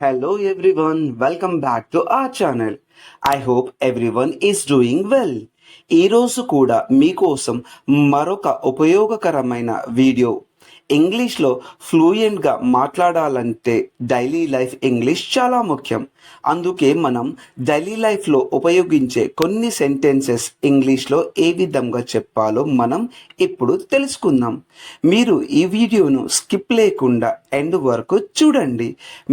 Hello everyone, welcome back to our channel. I hope everyone is doing well. ఈ రోజు కూడా మీకోసం మరొక ఉపయోగకరమైన వీడియో. ఇంగ్లీష్లో ఫ్లూయెంట్గా మాట్లాడాలంటే డైలీ లైఫ్ ఇంగ్లీష్ చాలా ముఖ్యం. అందుకే మనం డైలీ లైఫ్లో ఉపయోగించే కొన్ని సెంటెన్సెస్ ఇంగ్లీష్లో ఏ విధంగా చెప్పాలో మనం ఇప్పుడు తెలుసుకుందాం. మీరు ఈ వీడియోను స్కిప్ లేకుండా ఎండ్ వరకు చూడండి.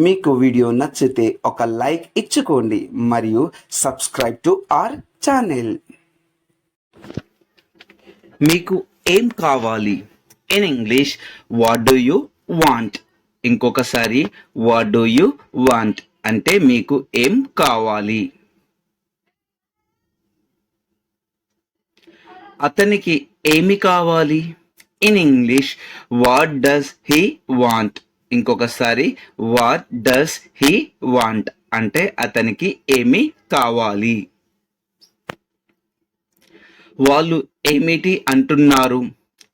మీకు వీడియో నచ్చితే ఒక లైక్ ఇచ్చుకోండి మరియు సబ్స్క్రైబ్ టు అవర్ ఛానల్. మీకు ఏం కావాలి? In English what do you want. ఇంకొకసారి వాట్ డూ యూ వాంట్ అంటే మీకు ఏం కావాలి. అతనికి ఏమి కావాలి? In English what does he want. ఇంకొకసారి వాట్ డస్ హీ వాంట్ అంటే అతనికి ఏమి కావాలి. వాళ్ళు ఏమిటి అంటున్నారు?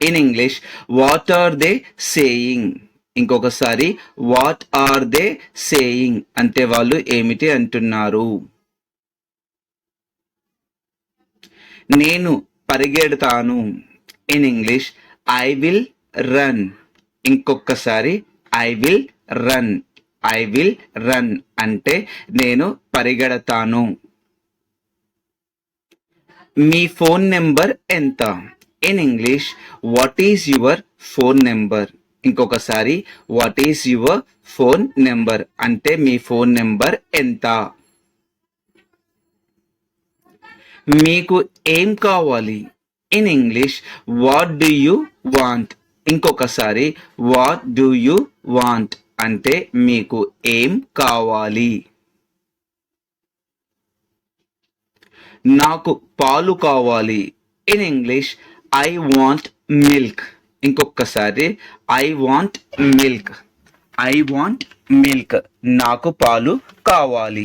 In English what are they saying. ఇంకొకసారి వాట్ ఆర్ దే సేయింగ్ అంటే వాళ్ళు ఏమిటి అంటున్నారు. నేను పరిగెడతాను. In English I will run. ఇంకొకసారి I will run. I will run అంటే నేను పరిగెడతాను. మీ ఫోన్ నెంబర్ ఎంత? In English what is your phone number. ఇంకొకసారి what is your phone number అంటే మీ ఫోన్ నెంబర్ ఎంత. మీకు ఏం కావాలి? In English what do you want. ఇంకొకసారి వాట్ డూ యూ వాంట్ అంటే మీకు ఏం కావాలి. నాకు పాలు కావాలి. In English I want milk. ఇంకొకసారి I want milk. I want milk నాకు పాలు కావాలి.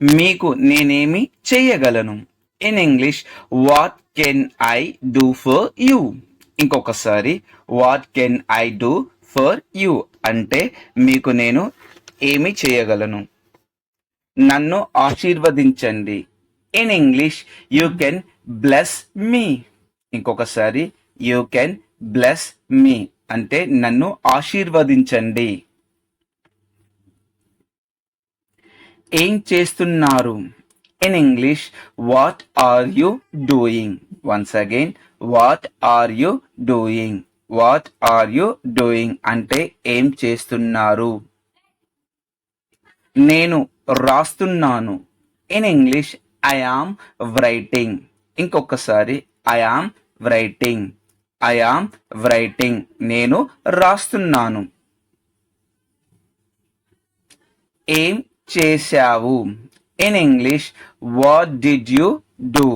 మీకు నేనేమి చేయగలను? In English what can I do for you. ఇంకొకసారి what can I do for you అంటే మీకు నేను ఏమి చేయగలను. నన్ను ఆశీర్వదించండి. In English you can bless me. ఇంకొకసారి యూ కెన్ బ్లెస్ మీ అంటే నన్ను ఆశీర్వదించండి. ఏం చేస్తున్నారు? In English what are you doing. Once again what are you doing. What are you doing అంటే ఏం చేస్తున్నారు. నేను రాస్తున్నాను. In English I am writing. ఇంకొకసారి I am writing. I am writing నేను రాస్తున్నాను. ఏం చేశావు? In English what did you do.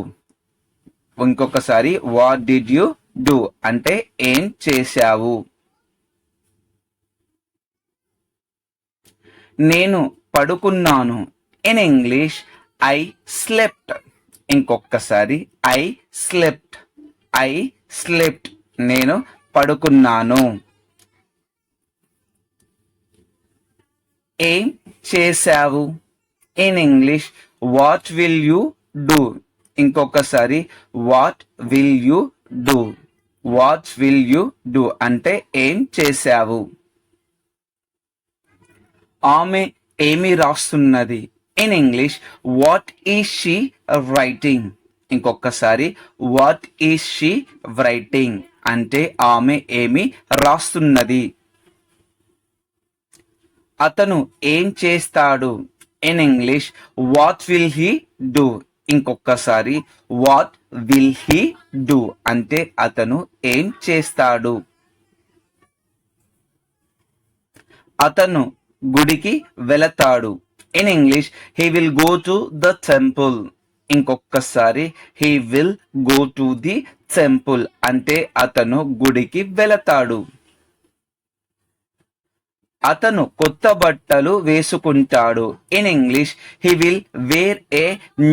ఇంకొకసారి వాట్ డిడ్ యు డూ అంటే ఏం చేశావు. నేను పడుకున్నాను. In English I slept. ఇంకొకసారి ఐ స్లెప్ట్. ఐ స్లెప్ట్ నేను పడుకున్నాను. ఏం చేశావు? In English what will you do. ఇంకొకసారి what will you do. What will you do అంటే ఏం చేశావు. ఆమె ఏమి రాస్తున్నది? In English what is she writing. ఇంకొకసారి వాట్ ఈజ్ షీ రైటింగ్ అంటే ఆమె ఏమి రాస్తున్నది. అతను ఏం చేస్తాడు? In English what will he do. ఇంకొకసారి వాట్ విల్ హీ డూ అంటే అతను ఏం చేస్తాడు. అతను గుడికి వెళతాడు. In English he will go to the temple. ఇంకొకసారి he will go to the temple అంటే అతను గుడికి వెళతాడు. అతను కొత్త బట్టలు వేసుకుంటాడు. In English he will wear a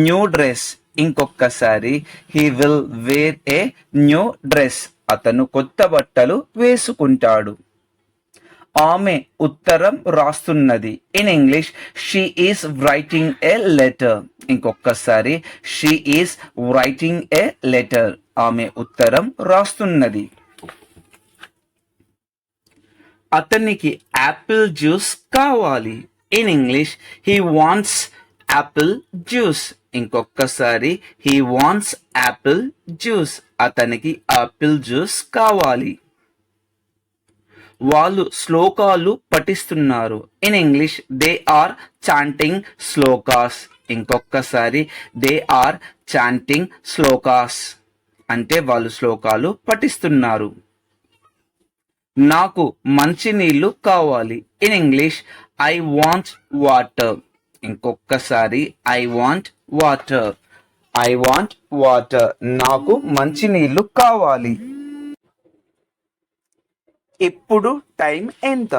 new dress. ఇంకొకసారి he will wear a new dress అతను కొత్త బట్టలు వేసుకుంటాడు. ఆమె ఉత్తరం రాస్తున్నది. In English she is writing a letter. ఇంకొకసారి she is writing a letter. ఆమె ఉత్తరం రాస్తున్నది. అతనికి యాపిల్ జ్యూస్ కావాలి. In English he wants apple juice. ఇంకొకసారి హీ వాంట్స్ యాపిల్ జ్యూస్. అతనికి యాపిల్ జ్యూస్ కావాలి. వాళ్ళు శ్లోకాలు పఠిస్తున్నారు. In English they are chanting shlokas. ఇంకొకసారి దే ఆర్ చాంటింగ్ శ్లోకాస్ అంటే వాళ్ళు శ్లోకాలు పఠిస్తున్నారు. నాకు మంచినీళ్ళు కావాలి. In English I want water. ఇంకొకసారి I want water. I want water. నాకు మంచినీళ్ళు కావాలి. ఇప్పుడు టైం ఎంత?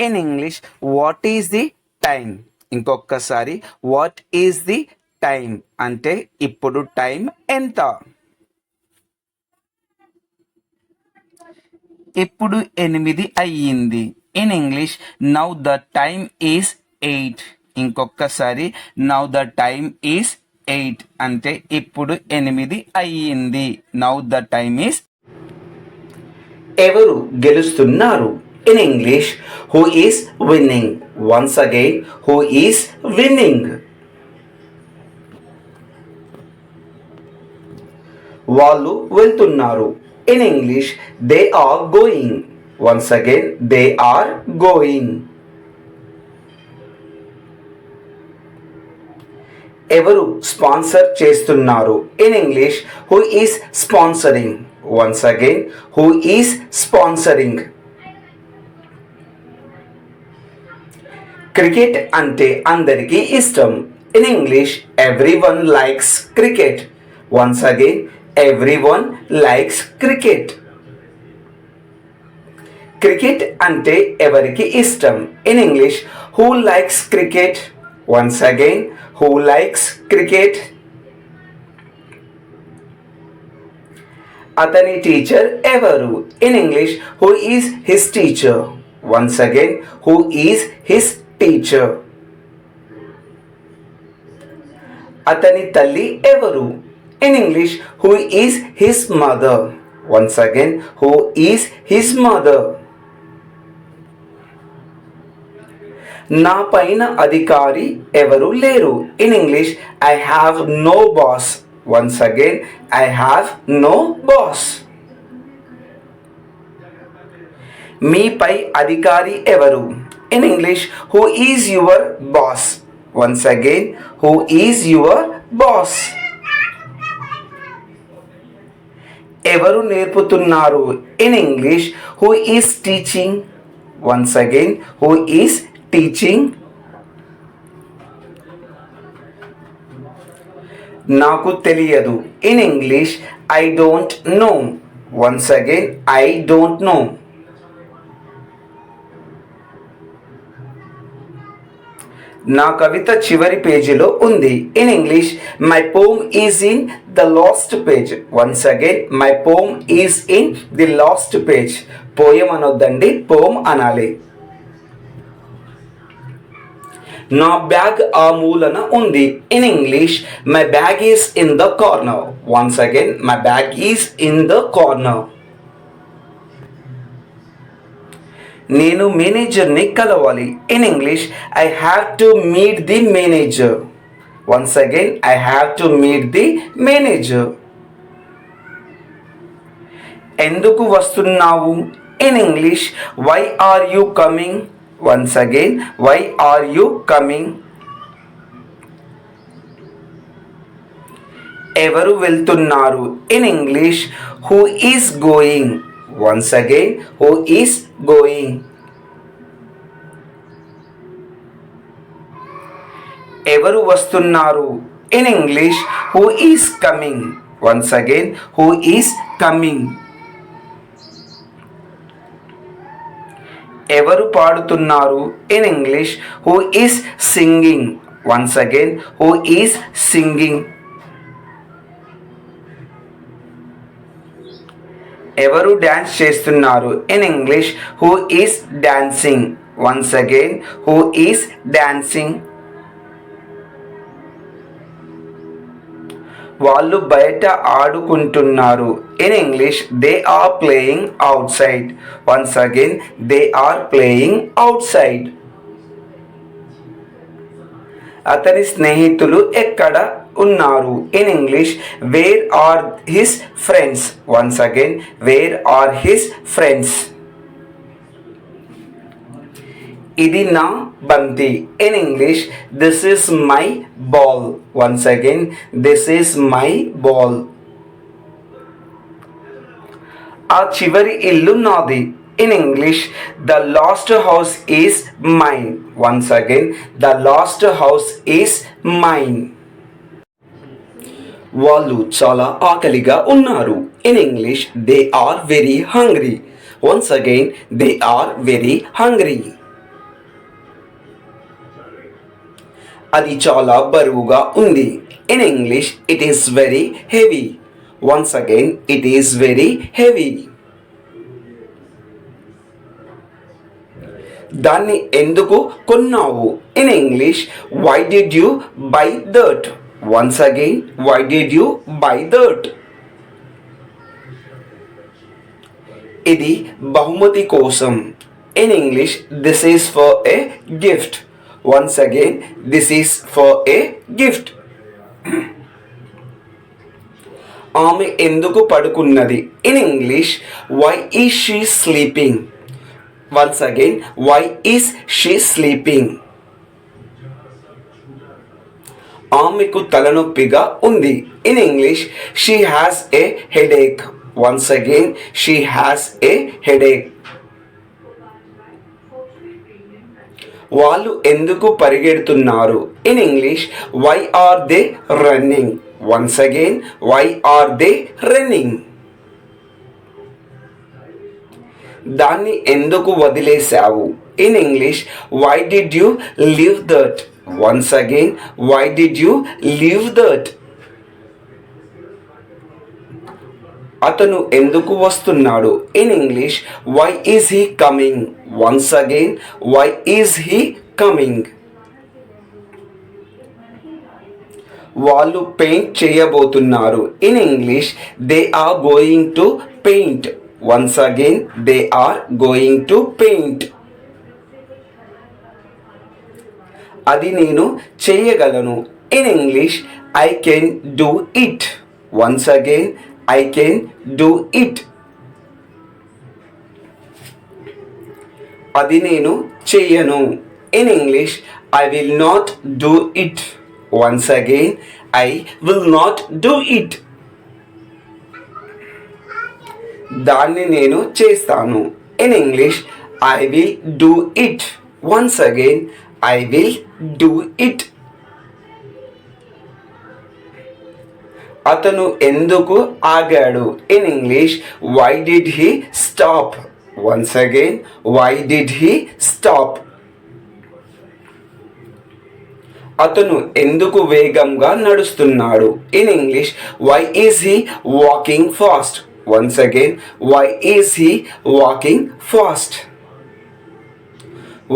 In English what is the time. ఇంకొకసారి వాట్ ఈస్ ది టైం అంటే ఇప్పుడు టైం ఎంత? ఇప్పుడు 8 అయ్యింది. In English now the time is 8. ఇంకొకసారి నౌ ద టైమ్ ఈస్ 8 అంటే ఇప్పుడు 8 అయ్యింది. Now the time is. ఎవరు గెలుస్తున్నారు? In English who is winning. Once again who is winning. వాళ్ళు వెళ్తున్నారు. In English, they are going. Once again, they are going. ఎవరు sponsor చేస్తున్నారు? In English who is sponsoring. Once again who is sponsoring. Cricket అంటే అందరికీ ఇష్టం. In English everyone likes cricket. Once again everyone likes cricket. Cricket అంటే ఎవరికి ఇష్టం? In English who likes cricket. Once again who likes cricket. అతని teacher ఎవరు? In English who is his teacher. Once again who is his teacher. అతని తల్లి ఎవరు? In English, who is his mother? Once again, who is his mother? నా పైన అధికారి ఎవరు లేరు. In English I have no boss. Once again I have no boss. మీపై అధికారి ఎవరు? In English who is your boss. Once again who is your boss. ఎవరు నేర్పుతున్నారు? In English who is teaching. Once again who is teaching. నాకు తెలియదు. In English I don't know. Once again I don't know. నా కవిత చివరి పేజీలో ఉంది. In English my poem is in the last page. Once again my poem is in the last page. Poem అనొద్దండి, poem అనాలి. నా బ్యాగ్ ఆ మూలన ఉంది. In English my bag is in the corner. Once again my bag is in the corner. నేను మేనేజర్ని కలవాలి. In English I have to meet the manager. Once again I have to meet the manager. ఎందుకు వస్తున్నావు? In English why are you coming. Once again why are you coming. ఎవరు వెళ్తున్నారు? In English who is going. Once again who is going. ఎవరు వస్తున్నారు? In English who is coming. Once again who is coming. ఎవరు పాడుతున్నారు? In English who is singing. Once again who is singing. ఎవరు dance చేస్తున్నారు? In English who is dancing. Once again who is dancing. వాళ్ళు బయట ఆడుకుంటున్నారు. In English they are playing outside. Once again they are playing outside. అతని స్నేహితులు ఎక్కడ ఉన్నారు? In English where are his friends. Once again where are his friends. ఇది నా బంతి. In English this is my ball. Once again this is my ball. ఆ చివరి ఇల్లు నాది. In English the last house is mine. Once again the last house is mine. వాళ్ళు చాలా ఆకలిగా ఉన్నారు. In English they are very hungry. Once again they are very hungry. అది చాలా బరువుగా ఉంది. In English it is very heavy. Once again it is very heavy. దాన్ని ఎందుకు కొన్నావు? In English why did you buy that. Once again why did you buy that. ఇది బహుమతి కోసం. In English this is for a gift. Once again this is for a gift. ఆమె ఎందుకు పడుకున్నది? In English why is she sleeping. Once again why is she sleeping. ఆమెకు తలనొప్పిగా ఉంది. In English she has a headache. Once again she has a headache. వాళ్ళు ఎందుకు పరిగెడుతున్నారు? In English why are they running. Once again why are they running. దాన్ని ఎందుకు వదిలేశావు? In English why did you leave that. Once again why did you leave that. అతను ఎందుకు వస్తున్నాడు? In English why is he coming. Once again why is he coming. వాళ్ళు paint చేయబోతున్నారు. In English they are going to paint. Once again they are going to paint. అది నేను చేయగలను. In English I can do it. Once again I can do it. అది నేను చెయ్యను. In English I will not do it. Once again I will not do it. దాన్ని నేను చేస్తాను. In English I will do it. Once again I will do it. అతను ఎందుకు ఆగాడు? In English why did he stop. Once again why did he stop. అతను ఎందుకు వేగంగా నడుస్తున్నాడు? In English why is he walking fast. Once again why is he walking fast.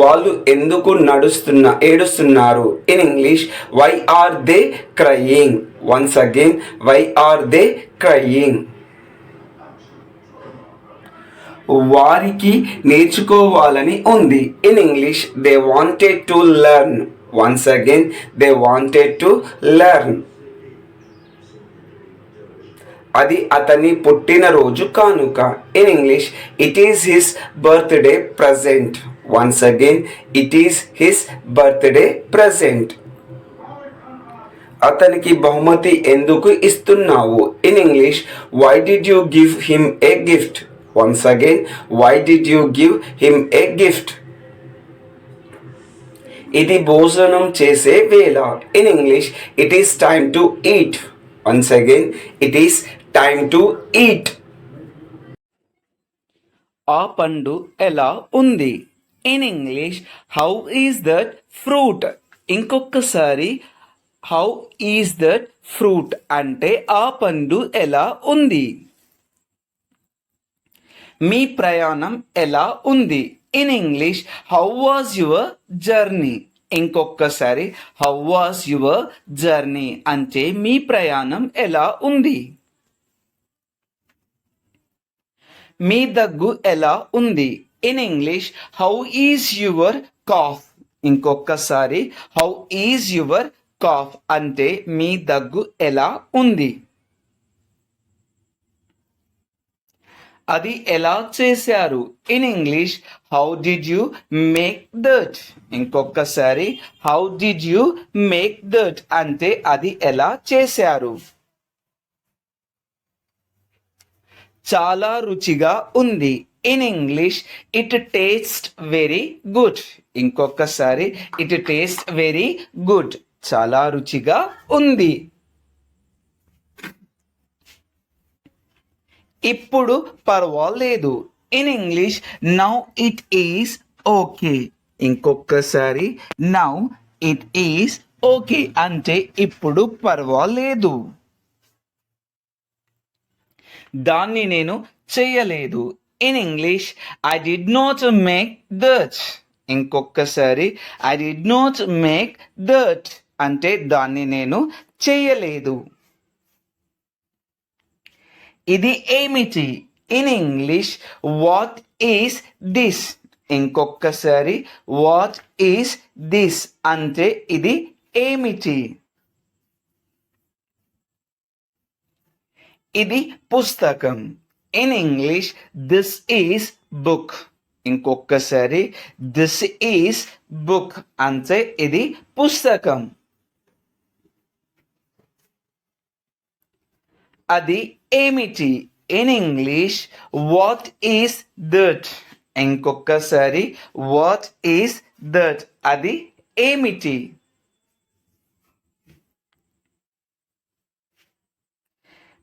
వాళ్ళు ఎందుకు ఏడుస్తున్నారు? In English why are they crying. Once again why are they crying. వారికి నేర్చుకోవాలని ఉంది. In English they wanted to learn. Once again they wanted to learn. అది అతని పుట్టినరోజు కానుక. In English it is his birthday present. Once again it is his birthday present. అతనికి బహుమతి ఎందుకు ఇస్తున్నావు? In English why did you give him a gift. Once again why did you give him a gift. ఇది భోజనం చేసే వేళ. In English it is time to eat. Once again it is time to eat. ఆ పండు ఎలా ఉంది? In English how is that fruit. ఇంకొకసారి how is that fruit అంటే ఆ పండు ఎలా ఉంది. మీ ప్రయాణం ఎలా ఉంది? In English how was your journey? ఇంకొకసారి హౌ వాజ్ యువర్ జర్నీ అంటే మీ ప్రయాణం ఎలా ఉంది? మీ దగ్గు ఎలా ఉంది? In English how is your cough? ఇంకొకసారి హౌ ఈజ్ యువర్ కాఫ్ అంటే మీ దగ్గు ఎలా ఉంది? అది ఎలా చేశారు? In English how did you make that? ఇంకొకసారి how did you make that అంటే అది ఎలా చేశారు? చాలా రుచిగా ఉంది. In English it taste very good. ఇంకొకసారి ఇట్ టేస్ట్ వెరీ గుడ్. చాలా రుచిగా ఉంది. ఇప్పుడు పర్వాలేదు. In English now it is okay. ఇంకొకసారి నౌ ఇట్ ఈస్ ఓకే అంటే ఇప్పుడు పర్వాలేదు. దాన్ని నేను చేయలేదు. In English I did not make that. ఇంకొకసారి I did not make that అంటే దాన్ని నేను చేయలేదు. ఇది ఏమిటి? In English what is this? ఇంకొకసారి వాట్ ఈస్ దిస్ అంటే ఇది ఏమిటి? ఇది పుస్తకం. In English this is book. ఇంకొకసారి దిస్ ఈస్ బుక్ అంటే ఇది పుస్తకం. అది ఏమిటి? In English what is that? ఇంకొకసారి వాట్ ఈస్ దట్ అది ఏమిటి?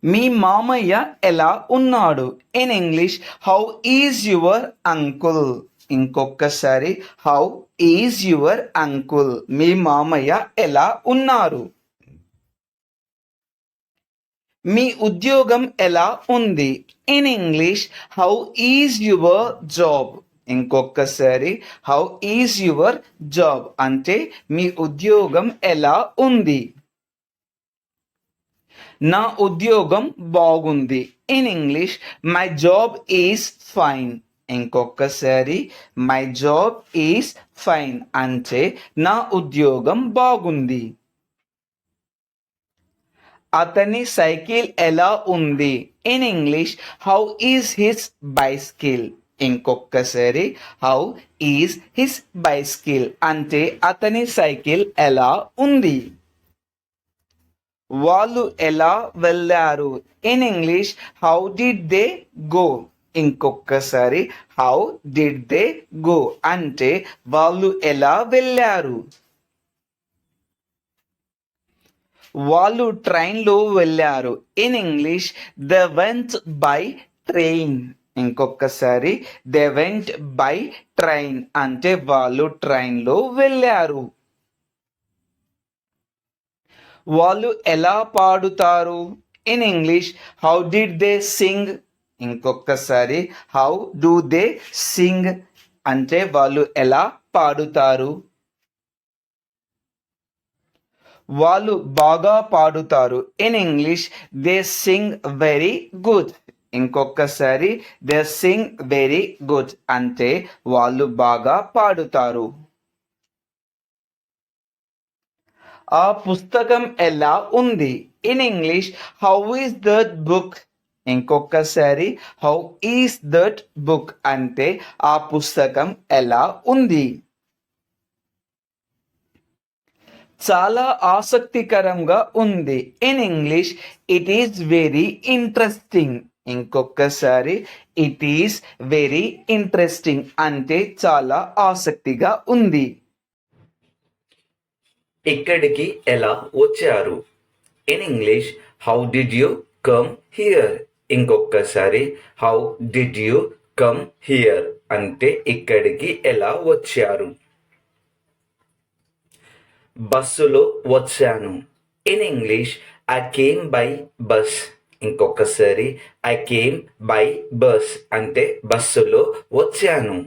మీ మామయ్య ఎలా ఉన్నాడు? In English how is your uncle? ఇంకొకసారి హౌ ఈజ్ యువర్ అంకుల్? మీ మామయ్య ఎలా ఉన్నారు? మీ ఉద్యోగం ఎలా ఉంది? In English how is your job? ఇంకొకసారి హౌ ఈజ్ యువర్ జాబ్ అంటే మీ ఉద్యోగం ఎలా ఉంది? నా ఉద్యోగం బాగుంది. In English my job is fine. ఇంకొకసారి మై జాబ్ ఈజ్ ఫైన్ అంటే నా ఉద్యోగం బాగుంది. అతని సైకిల్ ఎలా ఉంది? In English how is his bicycle? ఇంకొకసారి హౌ ఈజ్ హిస్ బైస్కిల్ అంటే అతని సైకిల్ ఎలా ఉంది? వాళ్ళు ఎలా వెళ్ళారు? In English how did they go? ఇంకొకసారి హౌ డిడ్ దే గో అంటే వాళ్ళు ఎలా వెళ్ళారు? వాళ్ళు ట్రైన్లో వెళ్ళారు. In English they went by train. ఇంకొకసారి దే వెంట్ బై ట్రైన్ అంటే వాళ్ళు ట్రైన్లో వెళ్ళారు. వాళ్ళు ఎలా పాడుతారు? In English how did they Singh? ఇంకొకసారి హౌ డూ దే సింగ్ అంటే వాళ్ళు ఎలా పాడుతారు? వాళ్ళు బాగా పాడుతారు. In English they Singh very good. ఇంకొకసారి దే సింగ్ వెరీ గుడ్ అంటే వాళ్ళు బాగా పాడుతారు. ఆ పుస్తకం ఎలా ఉంది? In English how is that book? ఇంకొకసారి హౌ ఈస్ దట్ బుక్ అంటే ఆ పుస్తకం ఎలా ఉంది? చాలా ఆసక్తికరంగా ఉంది. In English it is very interesting. ఇంకొకసారి ఇట్ ఈస్ వెరీ ఇంట్రెస్టింగ్ అంటే చాలా ఆసక్తిగా ఉంది. ఇక్కడికి ఎలా వచ్చారు? In English how did you come here? ఇంకొకసారి how did you come here అంటే ఇక్కడికి ఎలా వచ్చారు? బస్సులో వచ్చాను. In English I came by bus. ఇంకొకసారి ఐ కేమ్ బై బస్ అంటే బస్సులో వచ్చాను.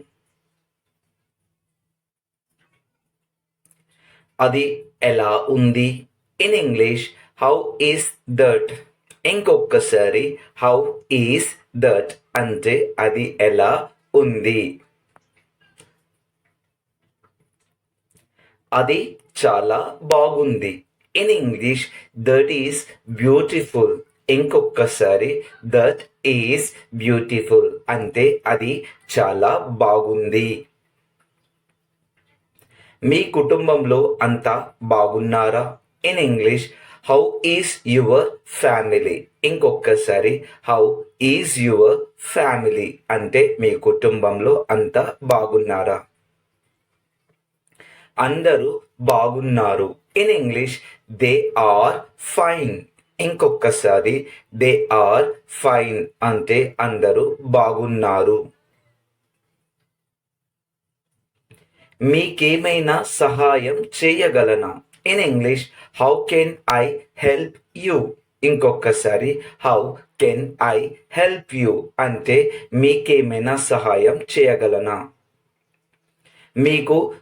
అది ఎలా ఉంది? In English how is that? ఇంకొకసారి హౌ ఈస్ దట్ అంటే అది ఎలా ఉంది. అది చాలా బాగుంది. In English that is beautiful. ఇంకొకసారి దట్ ఈస్ బ్యూటిఫుల్ అంటే అది చాలా బాగుంది. మీ కుటుంబంలో అంతా బాగున్నారా? In English how is your family? ఇంకొకసారి హౌ ఈజ్ యువర్ ఫ్యామిలీ అంటే మీ కుటుంబంలో అంతా బాగున్నారా? అందరూ బాగున్నారు. In English they are fine. ఇంకొకసారి దే ఆర్ ఫైన్ అంటే అందరూ బాగున్నారు. మీకేమైనా సహాయం చేయగలనా? In English how can I help you? ఇంకొకసారి how can I help you అంటే మీకేమైనా సహాయం చేయగలనా? మీకు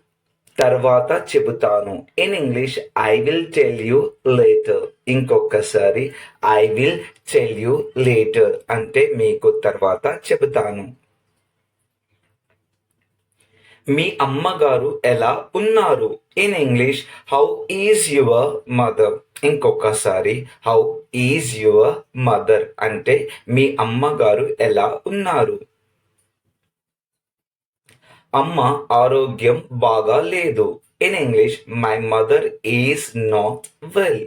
తర్వాత చెబుతాను. In English I will tell you later. ఇంకొకసారి I will tell you later అంటే మీకు తర్వాత చెబుతాను. మీ అమ్మగారు ఎలా ఉన్నారు? In English how is your mother? ఇంకొకసారి హౌ ఈజ్ యువర్ మదర్ అంటే మీ అమ్మగారు ఎలా ఉన్నారు? అమ్మ ఆరోగ్యం బాగా లేదు. In English my mother is not well.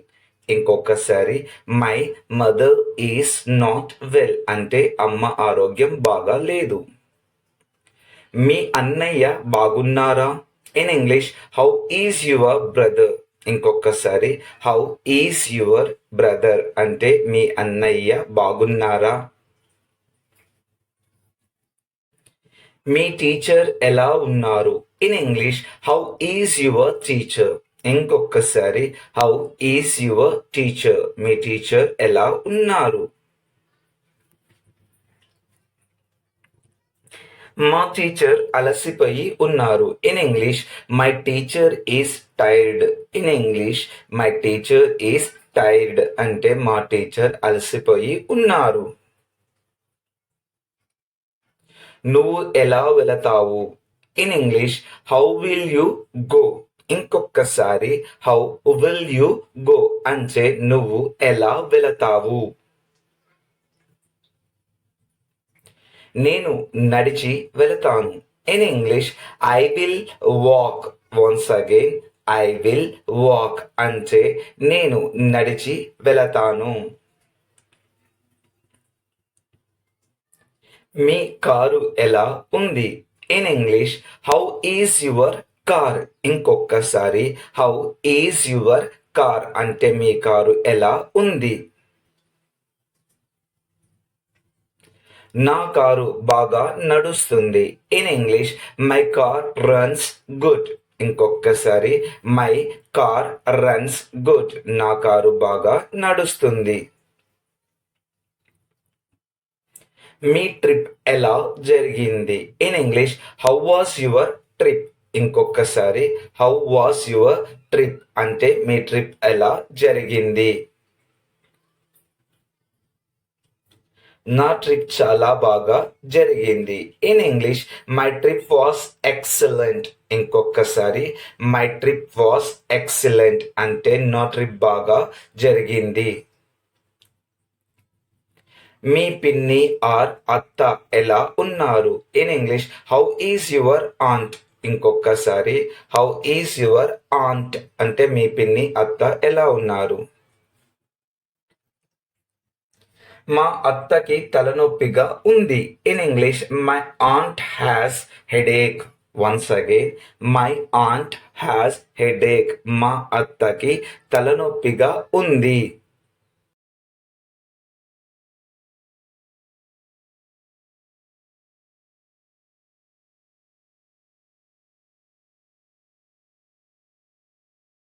ఇంకొకసారి my mother is not well అంటే అమ్మ ఆరోగ్యం బాగా లేదు. మీ అన్నయ్య బాగున్నారా? In English how is your brother? ఇంకొకసారి హౌ ఈజ్ యువర్ బ్రదర్ అంటే మీ అన్నయ్య బాగున్నారా? మీ టీచర్ ఎలా ఉన్నారు? In English how is your teacher? ఇంకొకసారి హౌ ఈజ్ యువర్ టీచర్? మీ టీచర్ ఎలా ఉన్నారు? మా టీచర్ అలసిపోయి ఉన్నారు. In English my teacher is tired. In English my teacher is tired అంటే మా టీచర్ అలసిపోయి ఉన్నారు. నువ్వు ఎలా వెళతావు? In English how will you go? ఇంకొకసారి హౌ విల్ యు గో అంటే నువ్వు ఎలా వెళతావు? నేను నడిచి వెళతాను. In English I will walk. Once again I will walk అంటే నేను నడిచి వెళతాను. మీ కారు ఎలా ఉంది? In English how is your car? ఇంకొకసారి హౌ ఈజ్ యువర్ కార్ అంటే మీ కారు ఎలా ఉంది? నా కారు బాగా నడుస్తుంది. In English my car runs good. ఇంకొకసారి మై కార్ రన్స్ గుడ్. నా కారు బాగా నడుస్తుంది. మీ ట్రిప్ ఎలా జరిగింది? In English how was your trip? ఇంకొకసారి హౌ వాస్ యువర్ ట్రిప్ అంటే మీ ట్రిప్ ఎలా జరిగింది? నా ట్రిప్ చాలా బాగా జరిగింది. In English my trip was excellent. ఇంకొకసారి మై ట్రిప్ వాస్ ఎక్సలెంట్ అంటే నా ట్రిప్ బాగా జరిగింది. మీ పిన్ని ఆర్ అత్త ఎలా ఉన్నారు? In English how is your aunt? ఇంకొకసారి హౌ ఈజ్ యువర్ ఆంట్ అంటే మీ పిన్ని అత్త ఎలా ఉన్నారు? మా అత్తకి తలనొప్పిగా ఉంది. In English my aunt has headache. Once again my aunt has headache. మా అత్తకి తలనొప్పిగా ఉంది.